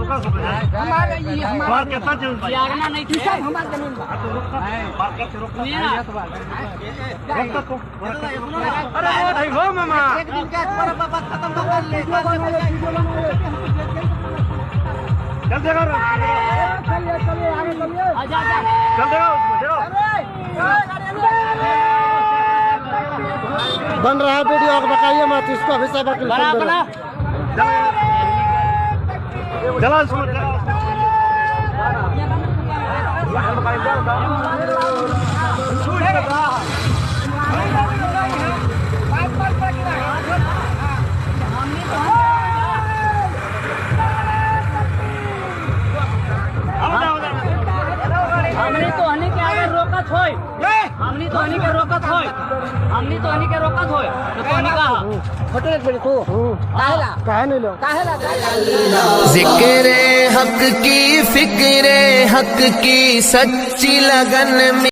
हमारे ये हमारा कितना जमीन आगना नहीं थी सब हमारा जमीन अरे भाई हो मामा एक दिन का पर बाबा खत्म कर ले चल देगा चलिए आगे चलिए आजा चल देगा बन रहा है वीडियो, आप बताइए मत इसको अभी सब बना चला हमनी तो हनी के आगे रोकत होय हमनी तो हनी के रोकत होय तो कोनी कहा फोटो एक बड़ी को काहेला कहे नहीं लो जिक्र हक की फिक्र हक की सच्ची लगन में